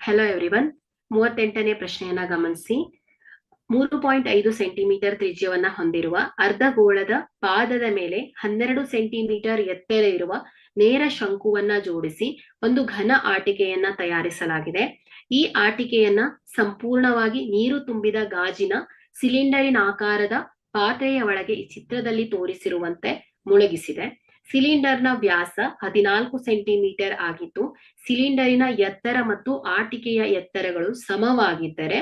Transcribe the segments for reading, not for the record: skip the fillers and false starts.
Hello everyone. 38ನೇ ಪ್ರಶ್ನೆಯನ್ನ ಗಮನಿಸಿ. 3.5 centimetre ತ್ರಿಜ್ಯವನ್ನ ಹೊಂದಿರುವ ಅರ್ಧಗೋಳದ ಪಾದದ ಮೇಲೆ 12 ಸೆಂಟಿಮೀಟರ್ ಎತ್ತರ ಇರುವ ನೇರ ಶಂಕುವನ್ನ ಜೋಡಿಸಿ ಒಂದು ಘನ ಆಟಿಕೆಯನ್ನ ತಯಾರಿಸಲಾಗಿದೆ. ಈ ಆಟಿಕೆಯನ್ನ ಸಂಪೂರ್ಣವಾಗಿ ನೀರು ತುಂಬಿದ ಗಾಜಿನ ಸಿಲಿಂಡರಿನ ಆಕಾರದ ಪಾತ್ರೆಯ ಒಳಗೆ ಈ ಚಿತ್ರದಲ್ಲಿ ತೋರಿಸಿರುವಂತೆ ಮುಳುಗಿಸಿದೆ. ಸಿಲಿಂಡರ್ನ ವ್ಯಾಸ 14 ಸೆಂಟಿಮೀಟರ್ ಆಗಿದ್ದು ಸಿಲಿಂಡರಿನ ಎತ್ತರ ಮತ್ತು ಆಟಿಕೆಯ ಎತ್ತರಗಳು ಸಮವಾಗಿದ್ದರೆ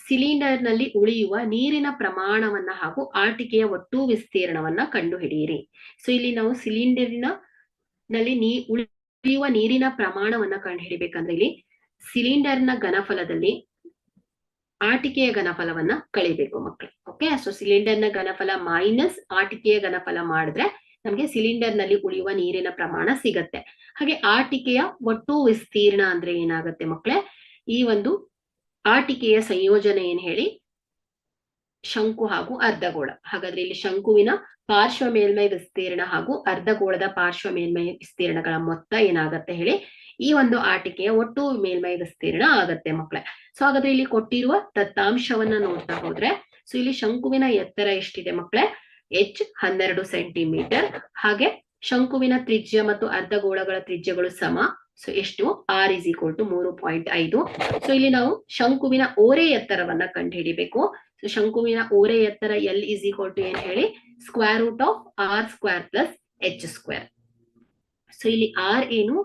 ಸಿಲಿಂಡರ್ನಲ್ಲಿ ಉಳಿಯುವ ನೀರಿನ ಪ್ರಮಾಣವನ್ನ ಹಾಗೂ ಆಟಿಕೆಯ ಒಟ್ಟು ವಿಸ್ತೀರ್ಣವನ್ನ ಕಂಡುಹಿಡಿಯಿರಿ. ಸೊ ಇಲ್ಲಿ ನಾವು ಸಿಲಿಂಡರಿನಲ್ಲಿ ಉಳಿಯುವ ನೀರಿನ ಪ್ರಮಾಣವನ್ನ ಕಂಡುಹಿಡಿಬೇಕಂದ್ರೆ ಇಲ್ಲಿ ಸಿಲಿಂಡರ್ನ ಘನಫಲದಲ್ಲಿ ಆಟಿಕೆಯ ಘನಫಲವನ್ನ ಕಳಿಬೇಕು ಮಕ್ಕಳು. ಓಕೆ, ಸೊ ಸಿಲಿಂಡರ್ನ ಘನಫಲ ಮೈನಸ್ ಆಟಿಕೆಯ ಘನಫಲ ಮಾಡಿದ್ರೆ ನಮ್ಗೆ ಸಿಲಿಂಡರ್ ನಲ್ಲಿ ಉಳಿಯುವ ನೀರಿನ ಪ್ರಮಾಣ ಸಿಗತ್ತೆ. ಹಾಗೆ ಆಟಿಕೆಯ ಒಟ್ಟು ವಿಸ್ತೀರ್ಣ ಅಂದ್ರೆ ಏನಾಗುತ್ತೆ ಮಕ್ಕಳೇ, ಈ ಒಂದು ಆಟಿಕೆಯ ಸಂಯೋಜನೆ ಏನ್ ಹೇಳಿ ಶಂಕು ಹಾಗೂ ಅರ್ಧಗೋಳ. ಹಾಗಾದ್ರೆ ಇಲ್ಲಿ ಶಂಕುವಿನ ಪಾರ್ಶ್ವ ಮೇಲ್ಮೈ ವಿಸ್ತೀರ್ಣ ಹಾಗೂ ಅರ್ಧಗೋಳದ ಪಾರ್ಶ್ವ ಮೇಲ್ಮೈ ವಿಸ್ತೀರ್ಣಗಳ ಮೊತ್ತ ಏನಾಗತ್ತೆ ಹೇಳಿ ಈ ಒಂದು ಆಟಿಕೆಯ ಒಟ್ಟು ಮೇಲ್ಮೈ ವಿಸ್ತೀರ್ಣ ಆಗತ್ತೆ ಮಕ್ಕಳೇ. ಸೊ ಹಾಗಾದ್ರೆ ಇಲ್ಲಿ ಕೊಟ್ಟಿರುವ ದತ್ತಾಂಶವನ್ನ ನೋಡ್ತಾ ಹೋದ್ರೆ ಸೊ ಇಲ್ಲಿ ಶಂಕುವಿನ ಎತ್ತರ ಎಷ್ಟಿದೆ ಮಕ್ಕಳೇ, h 12 ಸೆಂಟಿಮೀಟರ್. ಹಾಗೆ ಶಂಕುವಿನ ತ್ರಿಜ್ಯ ಮತ್ತು ಅರ್ಧಗೋಳಗಳ ತ್ರಿಜ್ಯಗಳು ಸಮ. ಸೊ ಎಷ್ಟು, r is equal to 3.5. So ಇಲ್ಲಿ ನಾವು ಶಂಕುವಿನ ಓರೆ ಎತ್ತರವನ್ನ ಕಂಡುಹಿಡಿಬೇಕು. ಸೊ ಶಂಕುವಿನ ಓರೆ ಎತ್ತರ L is equal to ಏನ್ ಹೇಳಿ square root of r square plus h square. So ಇಲ್ಲಿ r ಏನು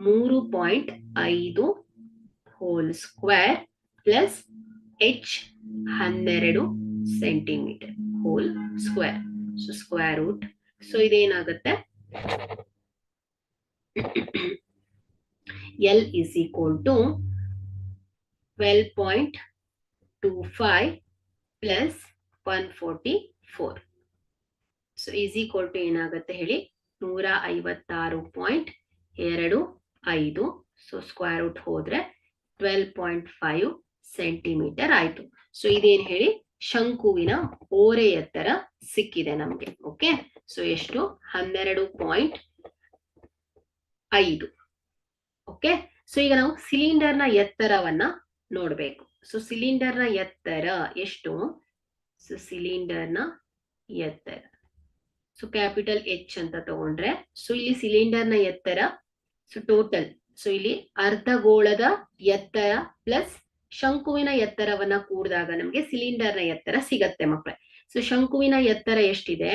3.5 whole square plus h 12 centimetre whole square. So square root. So ಇದೇನಾಗುತ್ತೆ L is equal to 12.25 plus 144. So is equal to ಏನಾಗುತ್ತೆ ಹೇಳಿ 156.25. So square root ಹೋದ್ರೆ 12.5 centimetre ಆಯ್ತು. So ಇದೇನ್ ಹೇಳಿ ಶಂಕುವಿನ ಓರೆ ಎತ್ತರ ಸಿಕ್ಕಿದೆ ನಮ್ಗೆ. ಓಕೆ, ಸೊ ಎಷ್ಟು 12.5. ಓಕೆ, ಸೊ ಈಗ ನಾವು ಸಿಲಿಂಡರ್ನ ಎತ್ತರವನ್ನ ನೋಡ್ಬೇಕು. ಸೊ ಸಿಲಿಂಡರ್ನ ಎತ್ತರ ಎಷ್ಟು, ಸೊ ಸಿಲಿಂಡರ್ನ ಎತ್ತರ ಸೊ ಕ್ಯಾಪಿಟಲ್ H ಅಂತ ತಗೊಂಡ್ರೆ ಸೊ ಇಲ್ಲಿ ಸಿಲಿಂಡರ್ನ ಎತ್ತರ ಸೊ ಟೋಟಲ್ ಸೊ ಇಲ್ಲಿ ಅರ್ಧಗೋಳದ ಎತ್ತರ ಪ್ಲಸ್ ಶಂಕುವಿನ ಎತ್ತರವನ್ನ ಕೂಡಿದಾಗ ನಮ್ಗೆ ಸಿಲಿಂಡರ್ನ ಎತ್ತರ ಸಿಗತ್ತೆ ಮಕ್ಕಳೇ. ಸೊ ಶಂಕುವಿನ ಎತ್ತರ ಎಷ್ಟಿದೆ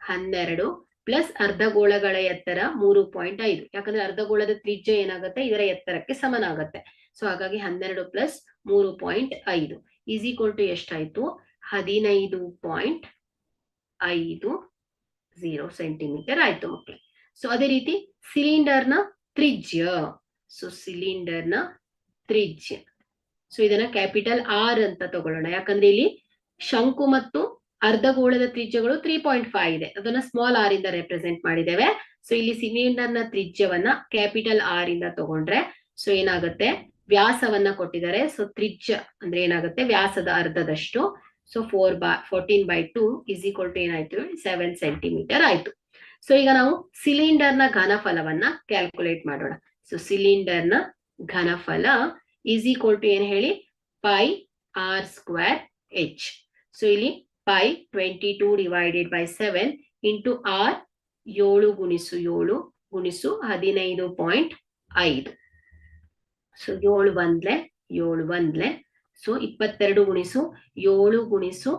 12 ಪ್ಲಸ್ ಅರ್ಧಗೋಳಗಳ ಎತ್ತರ 3.5. ಯಾಕಂದ್ರೆ ಅರ್ಧಗೋಳದ ತ್ರಿಜ್ಯ ಏನಾಗುತ್ತೆ ಇದರ ಎತ್ತರಕ್ಕೆ ಸಮನಾಗತ್ತೆ. ಸೊ ಹಾಗಾಗಿ 12 ಪ್ಲಸ್ 3.5 ಈಸ್ ಈಕ್ವಲ್ ಟು ಎಷ್ಟಾಯ್ತು 15.50 ಸೆಂಟಿಮೀಟರ್ ಆಯ್ತು ಮಕ್ಕಳೇ. ಸೊ ಅದೇ ರೀತಿ ಸಿಲಿಂಡರ್ನ ತ್ರಿಜ್ಯ. ಸೊ ಸಿಲಿಂಡರ್ನ ತ್ರಿಜ್ಯ ಸೊ ಇದನ್ನ ಕ್ಯಾಪಿಟಲ್ R ಅಂತ ತಗೊಳ್ಳೋಣ. ಯಾಕಂದ್ರೆ ಇಲ್ಲಿ ಶಂಕು ಮತ್ತು ಅರ್ಧಗೋಳದ ತ್ರಿಜ್ಯಗಳು 3.5 ಇದೆ, ಅದನ್ನ ಸ್ಮಾಲ್ r ಇಂದ ರೆಪ್ರೆಸೆಂಟ್ ಮಾಡಿದ್ದೇವೆ. ಸೊ ಇಲ್ಲಿ ಸಿಲಿಂಡರ್ನ ತ್ರಿಜ್ಯವನ್ನ ಕ್ಯಾಪಿಟಲ್ R ಇಂದ ತಗೊಂಡ್ರೆ ಸೊ ಏನಾಗುತ್ತೆ ವ್ಯಾಸವನ್ನ ಕೊಟ್ಟಿದ್ದಾರೆ. ಸೊ ತ್ರಿಜ್ಯ ಅಂದ್ರೆ ಏನಾಗುತ್ತೆ ವ್ಯಾಸದ ಅರ್ಧದಷ್ಟು. ಸೊ 14/2 is equal to ಏನಾಯ್ತು 7 ಸೆಂಟಿಮೀಟರ್ ಆಯ್ತು. ಸೊ ಈಗ ನಾವು ಸಿಲಿಂಡರ್ನ ಘನಫಲವನ್ನ ಕ್ಯಾಲ್ಕುಲೇಟ್ ಮಾಡೋಣ. ಸೊ ಸಿಲಿಂಡರ್ನ ಘನಫಲ is equal to ಏನ್ ಹೇಳಿ pi r square h. So ಇಲ್ಲಿ pi 22 divided by 7 into r 7 ಗುಣಿಸು 7 ಗುಣಿಸು 15.5. ಸೊ 7 ಬಂದ್ಲೆ ಸೊ 22 ಗುಣಿಸು 7 ಗುಣಿಸು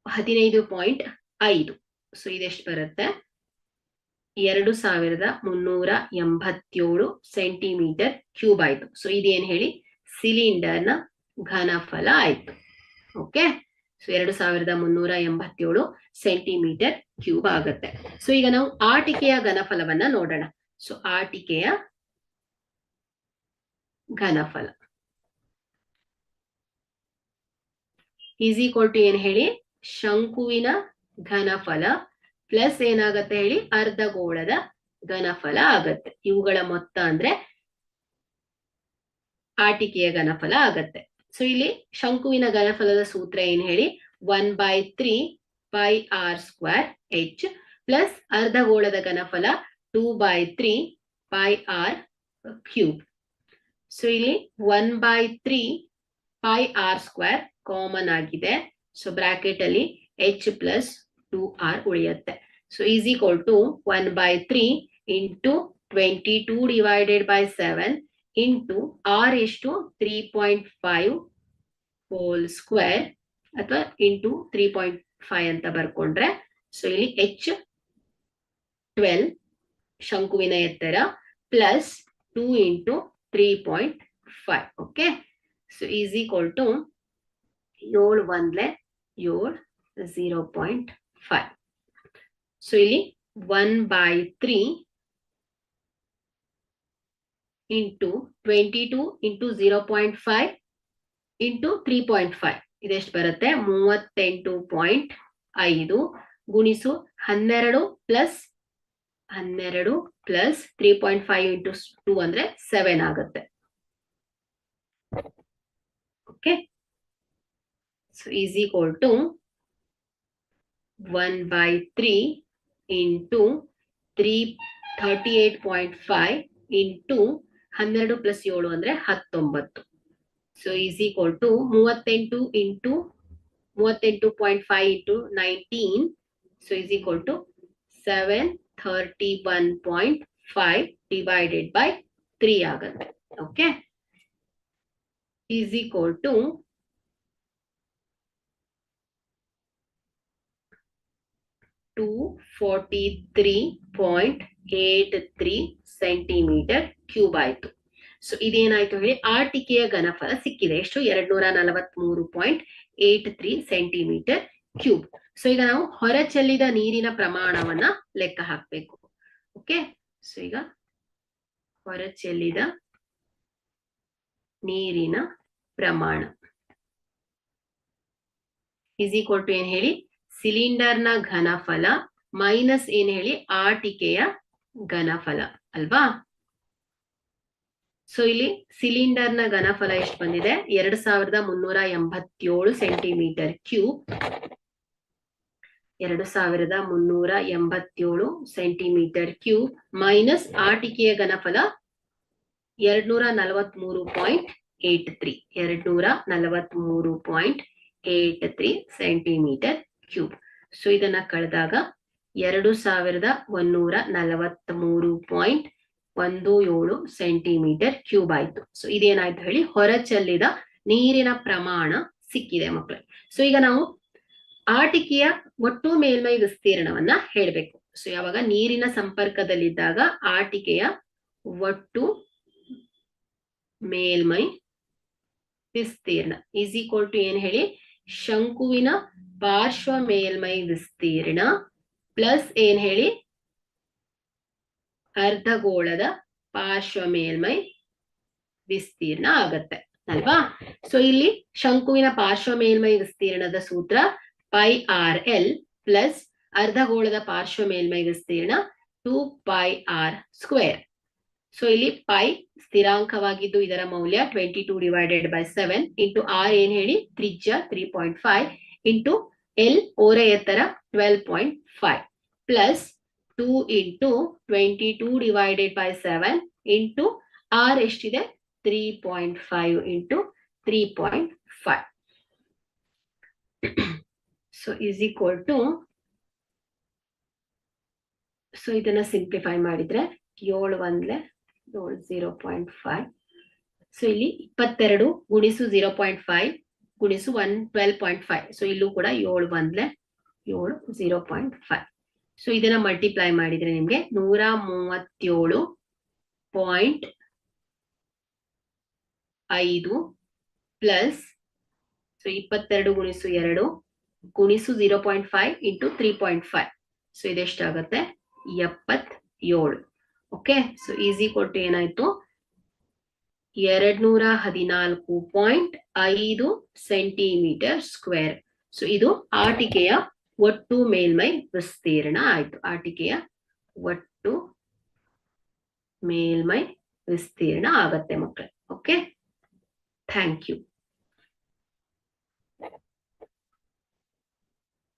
15.5. ಸೊ ಇದೆಷ್ಟು ಬರುತ್ತೆ 2387 ಸೆಂಟಿಮೀಟರ್ ಕ್ಯೂಬ್ ಆಯ್ತು. ಸೊ ಇದೇನ್ ಹೇಳಿ ಸಿಲಿಂಡರ್ನ ಘನಫಲ ಆಯ್ತು. ಓಕೆ, ಸೊ 2387 ಸೆಂಟಿಮೀಟರ್ ಕ್ಯೂಬ್ ಆಗತ್ತೆ. ಸೊ ಈಗ ನಾವು ಆಟಿಕೆಯ ಘನಫಲವನ್ನ ನೋಡೋಣ. ಸೊ ಆಟಿಕೆಯ ಘನಫಲ ಈಸ್ ಈಕ್ವಲ್ ಟು ಏನ್ ಹೇಳಿ ಶಂಕುವಿನ ಘನಫಲ ಪ್ಲಸ್ ಏನಾಗತ್ತೆ ಹೇಳಿ ಅರ್ಧಗೋಳದ ಘನಫಲ ಆಗತ್ತೆ. ಇವುಗಳ ಮೊತ್ತ ಅಂದ್ರೆ ಆಟಿಕೆಯ ಘನಫಲ ಆಗತ್ತೆ. ಸೊ ಇಲ್ಲಿ ಶಂಕುವಿನ ಘನಫಲದ ಸೂತ್ರ ಏನ್ ಹೇಳಿ 1/3 pi r square h plus ಅರ್ಧಗೋಳದ ಘನಫಲ 2/3 pi r ಕ್ಯೂಬ್. ಸೊ ಇಲ್ಲಿ 1/3 ಪೈ ಆರ್ ಸ್ಕ್ವೇರ್ ಕಾಮನ್ ಆಗಿದೆ. ಸೊ ಬ್ರಾಕೆಟ್ ಅಲ್ಲಿ h ಪ್ಲಸ್ 2r ಉಳಿಯುತ್ತೆ. So is equal to 1/3 into 22 divided by 7 into R ಎಷ್ಟು 3.5 ಹೋಲ್ ಸ್ಕ್ವೇರ್ ಅಥವಾ ಇಂಟು 3.5 ಅಂತ ಬರ್ಕೊಂಡ್ರೆ, ಸೊ ಇಲ್ಲಿ h 12 ಶಂಕುವಿನ ಎತ್ತರ plus 2 into 3.5. Okay, so is equal to 7 1 7 0.5. So ಇಲ್ಲಿ 1/3 ಇಂಟು 22 ಇಂಟು 0.5 ಇಂಟು 3.5 ಇದೆಷ್ಟು ಬರುತ್ತೆ? 38.5 ಗುಣಿಸು 12 ಪ್ಲಸ್ 3.5 ಇಂಟು 2 ಅಂದ್ರೆ 7 ಆಗುತ್ತೆ. Okay, so is equal to 1/3 into 38.5 into 12 plus 7 ಅಂದ್ರೆ 19. So is equal to 38 into 38.5 into 19. So is equal to 731.5 divided by 3 ಆಗುತ್ತೆ. Okay, is equal to 243.83 centimetre cube ಆಯ್ತು. So ಇದೇನಾಯ್ತು ಹೇಳಿ? ಆಟಿಕೆಯ ಘನಫಲ ಸಿಕ್ಕಿದೆ. ಎಷ್ಟು? 243.83 ಸೆಂಟಿಮೀಟರ್ ಕ್ಯೂಬ್. ಸೊ ಈಗ ನಾವು ಹೊರಚೆಲ್ಲಿದ ನೀರಿನ ಪ್ರಮಾಣವನ್ನ ಲೆಕ್ಕ ಹಾಕ್ಬೇಕು. ಓಕೆ, ಸೊ ಈಗ ಹೊರಚೆಲ್ಲಿದ ನೀರಿನ ಪ್ರಮಾಣ ಇಸ್ ಈಕ್ವಲ್ ಟು ಏನ್ ಹೇಳಿ? ಸಿಲಿಂಡರ್ನ ಘನಫಲ ಮೈನಸ್ ಏನ್ ಹೇಳಿ? ಆಟಿಕೆಯ ಘನಫಲ ಅಲ್ವಾ? ಸೊ ಇಲ್ಲಿ ಸಿಲಿಂಡರ್ನ ಘನಫಲ ಎಷ್ಟು ಬಂದಿದೆ? 2387 centimetre cube. 2387 centimetre cube minus ಆಟಿಕೆಯ ಘನಫಲ 243.83 243.83 ಸೆಂಟಿಮೀಟರ್ ಕ್ಯೂಬ್. ಸೊ ಇದನ್ನ ಕಳೆದಾಗ 2143.17 ಸೆಂಟಿಮೀಟರ್ ಕ್ಯೂಬ್ ಆಯ್ತು. ಸೊ ಇದೇನಾಯ್ತು ಹೇಳಿ? ಹೊರಚೆಲ್ಲಿದ ನೀರಿನ ಪ್ರಮಾಣ ಸಿಕ್ಕಿದೆ ಮಕ್ಕಳೇ. ಸೊ ಈಗ ನಾವು ಆಟಿಕೆಯ ಒಟ್ಟು ಮೇಲ್ಮೈ ವಿಸ್ತೀರ್ಣವನ್ನ ಹೇಳ್ಬೇಕು. ಸೊ ಯಾವಾಗ ನೀರಿನ ಸಂಪರ್ಕದಲ್ಲಿದ್ದಾಗ ಆಟಿಕೆಯ ಒಟ್ಟು ಮೇಲ್ಮೈ ವಿಸ್ತೀರ್ಣ ಈಸ್ ಈಕ್ವಲ್ ಟು ಏನ್ ಹೇಳಿ? ಶಂಕುವಿನ ಪಾರ್ಶ್ವ ಮೇಲ್ಮೈ ವಿಸ್ತೀರ್ಣ ಪ್ಲಸ್ ಏನ್ ಹೇಳಿ? ಅರ್ಧಗೋಳದ ಪಾರ್ಶ್ವ ಮೇಲ್ಮೈ ವಿಸ್ತೀರ್ಣ ಆಗತ್ತೆ ಅಲ್ವಾ? ಸೊ ಇಲ್ಲಿ ಶಂಕುವಿನ ಪಾರ್ಶ್ವ ಮೇಲ್ಮೈ ವಿಸ್ತೀರ್ಣದ ಸೂತ್ರ ಪೈ ಆರ್ ಎಲ್ ಪ್ಲಸ್ ಅರ್ಧಗೋಳದ ಪಾರ್ಶ್ವ ಮೇಲ್ಮೈ ವಿಸ್ತೀರ್ಣ 2πr ಸ್ಕ್ವೇರ್. ಸೊ ಇಲ್ಲಿ ಪೈ ಸ್ಥಿರಾಂಕವಾಗಿದ್ದು ಇದರ ಮೌಲ್ಯ 22 ಡಿವೈಡೆಡ್ ಬೈ 7 ಇಂಟು ಆರ್ ಏನ್ ಹೇಳಿ? ತ್ರಿಜ್ಯ 3.5 ಇಂಟು ಎಲ್ ಓರೆ ಎತ್ತರ 12.5 plus 2 into 22 divided by 7 into R ಎಷ್ಟಿದೆ? 3.5 into 3.5. So is equal to, so ಇದನ್ನ ಸಿಂಪ್ಲಿಫೈ ಮಾಡಿದ್ರೆ 7 1 0.5. ಸೊ ಇಲ್ಲಿ 22 ಗುಣಿಸು 0.5 ಗುಣಿಸು 12.5. ಸೊ ಇಲ್ಲೂ ಕೂಡ 7 1 7 0.5. ಸೊ ಇದನ್ನ ಮಲ್ಟಿಪ್ಲೈ ಮಾಡಿದ್ರೆ ನಿಮ್ಗೆ 137.5 ಪ್ಲಸ್, ಸೊ 22 ಗುಣಿಸು 2 ಗುಣಿಸು 0.5 ಇಂಟು 3.5. ಸೊ ಇದೆಷ್ಟಾಗತ್ತೆ? 77. Okay, so is equal to ಏನಾಯ್ತು? 214.5 ಸೆಂಟಿಮೀಟರ್ ಸ್ಕ್ವೇರ್. ಸೊ ಇದು ಆಟಿಕೆಯ ಒಟ್ಟು ಮೇಲ್ಮೈ ವಿಸ್ತೀರ್ಣ ಆಯ್ತು. ಆಟಿಕೆಯ ಒಟ್ಟು ಮೇಲ್ಮೈ ವಿಸ್ತೀರ್ಣ ಆಗತ್ತೆ ಮಕ್ಕಳೇ. Okay, thank you.